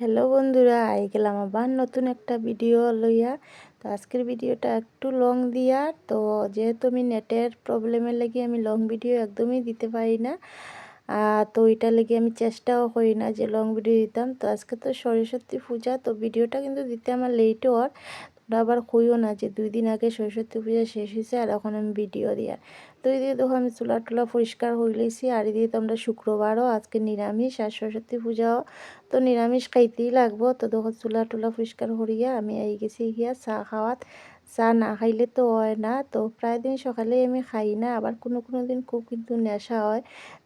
Hello বন্ধুরা, I গেলাম আবার নতুন একটা ভিডিও লইয়া। তো আজকের ভিডিওটা একটু লং দিয়া, তো যেহেতু আমি নেটের প্রবলেমের লাগি আমি লং ভিডিও একদমই দিতে পারি না। তো ওইটার লাগি আমি চেষ্টাও করি না যে লং ভিডিও দিতাম। তো আজকে তো সরস্বতী পূজা, তো ভিডিওটা কিন্তু দিতে আমার লেটও হয়। তোমরা আবার কইও না যে 2 দিন আগে সরস্বতী পূজা শেষ হয়েছে আর এখন আমি ভিডিও দিয়া। তো এদিকে দেখো আমি চুলা টুলা পরিষ্কার হয়ে লইছি। আর এদিকে তো আমরা শুক্রবারও আজকে নিরামিষ, আর সরস্বতী পূজাও তো নিরামিষ খাইতেই লাগবো। তো দেখো চুলা টুলা পরিষ্কার করিয়া আমি এই গেছি গিয়া চা খাওয়াত। চা না খাইলে তো হয় না। তো প্রায় দিন সকালে আমি খাই না, আবার কোনো কোনো দিন খুব কিন্তু নেশা হয়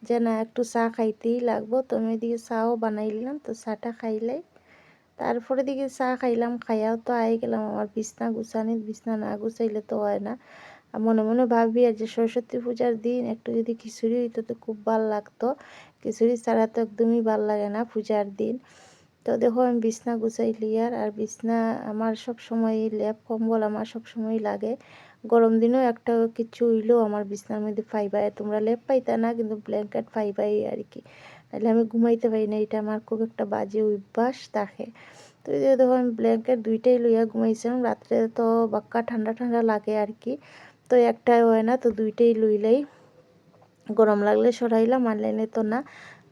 যে না একটু চা খাইতেই লাগবো। তো আমি এদিকে চাও বানাইলাম, তো চাটা খাইলাই। তারপরে দিকে চা খাইলাম, খাইয়াও তো আই গেলাম আমার বিছনা গুছানিত। বিছনা না গুছাইলে তো হয় না। আর মনে মনে ভাবি আর যে সরস্বতী পূজার দিন একটু যদি খিচুড়ি হইতো তো খুব ভাল লাগতো। খিচুড়ি ছাড়া তো একদমই ভাল লাগে না পূজার দিন। তো দেখো আমি বিছনা গুছাই লিয়ার, আর বিছনা আমার সব সময় লেপ কম্বল আমার সব সময় লাগে। গরম দিনেও একটা কিছু হইলেও আমার বিছনার মধ্যে পাইবাই, তোমরা লেপ পাইতা না কিন্তু ব্ল্যাঙ্কেট পাইবাই আর কি। নাহলে আমি ঘুমাইতে পারি না, এটা আমার খুব একটা বাজে অভ্যাস থাকে। তো এই যে দেখো আমি ব্ল্যাঙ্কেট দুইটাই লইয়া ঘুমাইছিলাম। রাত্রে তো বাক্কা ঠান্ডা ঠান্ডা লাগে আর কি। তো একটাই হয় না, তো দুইটাই লইলেই গরম লাগলে সরাইলাম, আর লাইনে তো না।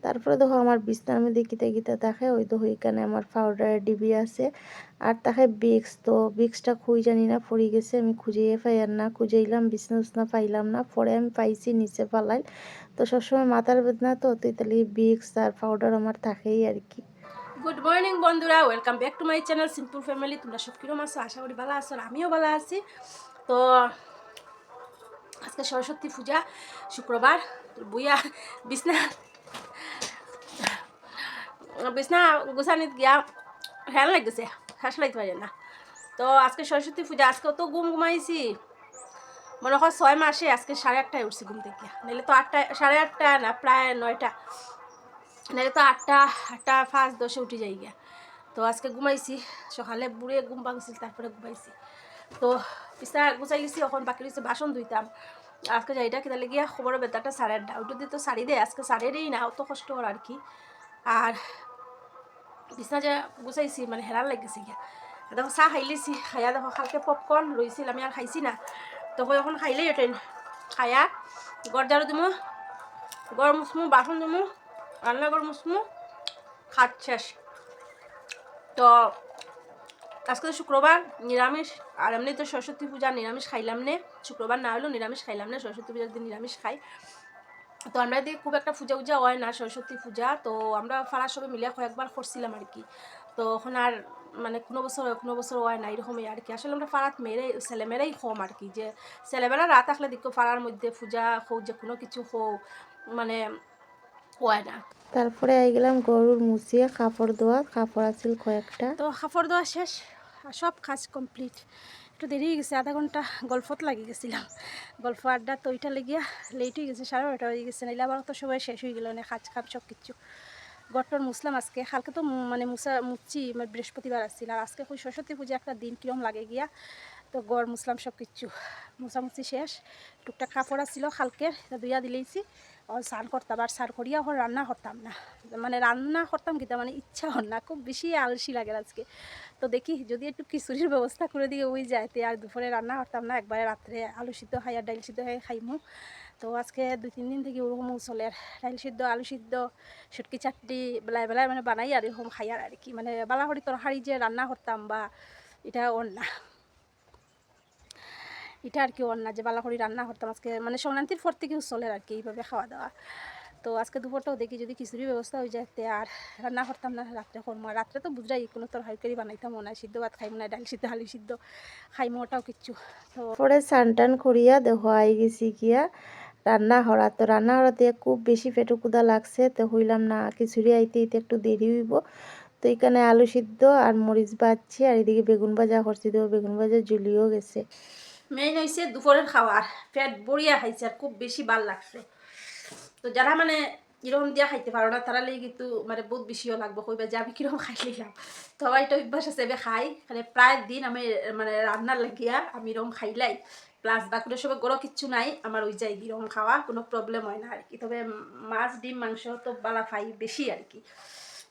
তারপরে দেখো আমার বিছনার মধ্যে কিতা কিতা থাকে, ওই দেখো এখানে আমার পাউডারের ডিবি আছে আর তাকে বিক্স। তো বিক্সটা খুঁজ জানি না পড়ে গেছে, আমি খুঁজেই পাই আর না, খুঁজেইলাম বিছনা উছনা পাইলাম না। পরে আমি পাইছি নিচে পালাই। তো সবসময় মাথার বেদনা, তো তাহলে বিক্স আর পাউডার আমার থাকেই আর কি। গুড মর্নিং বন্ধুরা, welcome back to my channel simple family. তোমরা সব কিরম আছো? আশা করি ভালো আছো, আর আমিও ভালো আছি। তো আজকে সরস্বতী পূজা, শুক্রবার। বুইয়া বিছনা বিছনা গুছানিত গিয়া হ্যাঁ লাগতেছে, হাস লাগতে পারে না। তো আজকে সরস্বতী পূজা, আজকে তো ঘুমাইছি মনে হয় 6 মাসে। আজকে 8:30টায় উঠছি ঘুম থেকে, নাহলে তো 8টা 8:30 না, প্রায় 9টা, নাহলে তো 8টা 5:10 উঠে যাই গিয়া। তো আজকে ঘুমাইছি সকালে, বুড়ে ঘুম ভাঙছিল, তারপরে ঘুমাইছি। তো পিসা গুছাই গেছি, এখন বাকি রয়েছে বাসন ধুইতাম। আজকে যাইটা কিনা লেগিয়া খবরের বেতারটা 8:30, ওইটা দিয়ে তো শাড়ি দেয়, আজকে শাড়িরই না, অত কষ্ট কর আর কি। আর বিছনা যে গুছাইছি মানে হেরান লাগেছে গিয়া। দেখো চাহ খাইলেছি, খাইয়া দেখো কালকে পপকর্ন রইছিল, আমি আর খাইছি না। তো এখন খাইলেই ওঠেন, খাইয়া গড় ঝাড়ু দিমু, গড় মুসমু, বাসন দিমু, রান্না গড় মুসমু, খাট শেষ। তো আজকে তো শুক্রবার, নিরামিষ। আর এমনি তো সরস্বতী পূজা নিরামিষ খাইলাম নে, শুক্রবার না হলেও নিরামিষ খাইলাম না, সরস্বতী পূজার দিন নিরামিষ খাই। তো আমরা দিয়ে খুব একটা পূজা উজা হয় না সরস্বতী পূজা, তো আমরা ফাড়ার সবাই মিলে কয়েকবার করছিলাম আর কি। তো এখন আর মানে কোনো বছর হয় না এরকমই আর কি। আসলে আমরা ফাড়াত ছেলেমেয়েরাই কম আর কি, যে ছেলেমেয়েরা রাত থাকলে দেখো ফাড়ার মধ্যে পূজা হোক, যে কোনো কিছু হোক মানে হয় না। তারপরে আই গেলাম গরুর মুছিয়ে কাপড় ধোয়া, কাপড় আছিল কয়েকটা। তো কাপড় ধোয়া শেষ, সব কাজ কমপ্লিট। একটু দেরি হয়ে গেছে, আধা ঘন্টা গল্পত লাগি গেছিলাম, গল্প আড্ডা। তো ওইটা লেগিয়া লেট হয়ে গেছে, 12:30 হয়ে গেছে, নাইলে আবার তো সবাই শেষ হয়ে গেল না, কাজ কাপ সব কিছু। গড়টর মুসলাম আজকে, কালকে তো মানে মুচ্ছি, মানে বৃহস্পতিবার আসছিল, আর আজকে ওই সরস্বতী পূজা একটা দিন কিরম লাগে গিয়া। তো গড় মুসলাম সব কিছু, মুছামুছি শেষ। টুকটাক কাপড় আসছিল কালকে, ধুইয়া দিলেইছি। স্নান করতাম, আর স্নান করিয়া এখন রান্না করতাম না, মানে রান্না করতাম কিতা মানে ইচ্ছা হল না, খুব বেশি আলসি লাগে আজকে। তো দেখি যদি একটু খিচুড়ির ব্যবস্থা করে দিয়ে ওই যাইতে, আর দুপুরে রান্না করতাম না, একবারে রাত্রে আলু সিদ্ধ খাই আর ডাইল সিদ্ধ খাইমু। তো আজকে 2-3 দিন থেকে ওরকম চলে, আর ডাইল সিদ্ধ, আলু সিদ্ধ, শুটকি চাটনি বেলায় বেলায় মানে বানাই আর এরকম খাই আর কি। মানে বালাহরি তরকারি যে রান্না করতাম বা এটা ওর না, এটা আর কি ওর না যে বালা করে রান্না করতাম আজকে, মানে সংক্রান্তির পর থেকেও চলে আর কি এইভাবে খাওয়া দাওয়া। তো আজকে দুপুরটাও দেখি যদি খিচুড়ির ব্যবস্থা হয়ে যায়, আর রান্না করতাম না, রাত্রে করবো। রাত্রে তো বুঝাই কোনো তরকারি বানাইতাম না, সিদ্ধ ভাত খাইম না, ডাল সিদ্ধ আলু সিদ্ধ খাইমো, ওটাও কিচ্ছু। তো পরে স্নান টান করিয়া দেখো আই গেছি গিয়া রান্না হরা। তো রান্না হরাতে খুব বেশি পেটে ক্ষুধা লাগছে, তো হইলাম না খিচুড়ি আইতে একটু দেরি হইব। তো এখানে আলু সিদ্ধ আর মরিচ ভাজছি, আর এদিকে বেগুন ভাজা করছি। তো বেগুন ভাজা জুলিও গেছে। মেইন হয়েছে দুপুরের খাওয়ার, পেট বড়িয়া খাইছে আর খুব বেশি ভাল লাগছে। তো যারা মানে কিরকম দিয়া খাইতে পারো না, তারা লেগে কিন্তু মানে বহুত বেশিও লাগবে, কইবা যে আমি কিরকম খাইলাম। তো আমার এটা অভ্যাস আছে, এবার খাই মানে প্রায় দিন আমি মানে রান্নার লাগিয়া আমি এরকম খাইলাই। প্লাস বাকুড়ের সবাই গরো কিচ্ছু নাই, আমার ওই যাই এরকম খাওয়া কোনো প্রবলেম হয় না আর কি। তবে মাছ ডিম মাংস তো বালা খাই বেশি আর কি।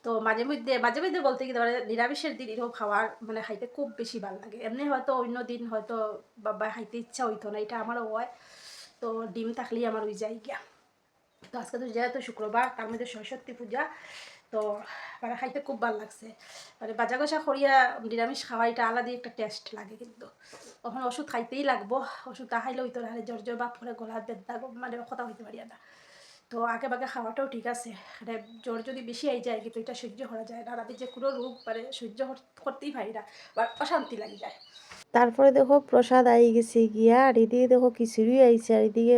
তো তো মাঝে মধ্যে বলতে কি মানে নিরামিষের দিন এরকম খাওয়ার মানে খাইতে খুব বেশি ভালো লাগে। এমনি হয়তো অন্য দিন হয়তো বাবা খাইতে ইচ্ছা হইতো না, এটা আমারও হয়। তো ডিম থাকলেই আমার ওই যাই গিয়া। তো আজকে তো যেহেতু শুক্রবার, তার মধ্যে সরস্বতী পূজা, তো মানে খাইতে খুব ভালো লাগছে। মানে বাজা কষা করিয়া নিরামিষ খাওয়া এটা আলাদা একটা টেস্ট লাগে। কিন্তু তখন ওষুধ খাইতেই লাগবো, ওষুধ না খাইলে হইতো না, জ্বর বাপ করে গলা বেদা মানে কথা হইতে পারি না। তো আগে বাগে খাওয়াটাও ঠিক আছে, মানে জ্বর যদি বেশি আই যায় কিন্তু এটা সহ্য করা যায় না। আমি যে কোনো রোগ মানে সহ্য করতেই পারি না, বা অশান্তি লাগে যায়। তারপরে দেখো প্রসাদ আই গেছে গিয়া, আর এদিকে দেখো খিচুড়ি আইছে, আর এদিকে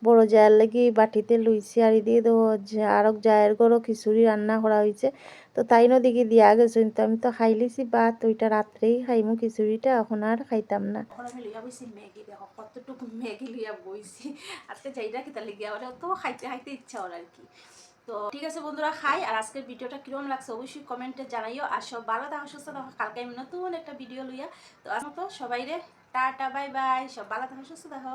বড় জায়ের লাগি বাটিতে লইছে, আর এদিকে দেখো আরক জায়ের ঘরও খিচুড়ি রান্না করা হয়েছে। তো তাই নদিকে দিয়া গেছে, কিন্তু আমি তো খাই লিছি ভাত, ওইটা রাত্রেই খাইমু খিচুড়িটা, এখন আর খাইতাম না। এখন আমি লইয়া বইছি ম্যাগি, দেখো কতটুকু ম্যাগি লইয়া বইছি। আজকে চাইটা কিতা লিগিয়া ওরা তো খাইতে খাইতে ইচ্ছা ওর আর কি। তো ঠিক আছে বন্ধুরা, খাই। আর আজকের ভিডিওটা কিরকম লাগছে অবশ্যই কমেন্টে জানাইও। আর সব ভালো থাকো, সুস্থ থাকো, কালকে আমি নতুন একটা ভিডিও লইয়া। তো আজ মতো সবাই রে টাটা বাই বাই, সব ভালো থাকো, সুস্থ থাকো।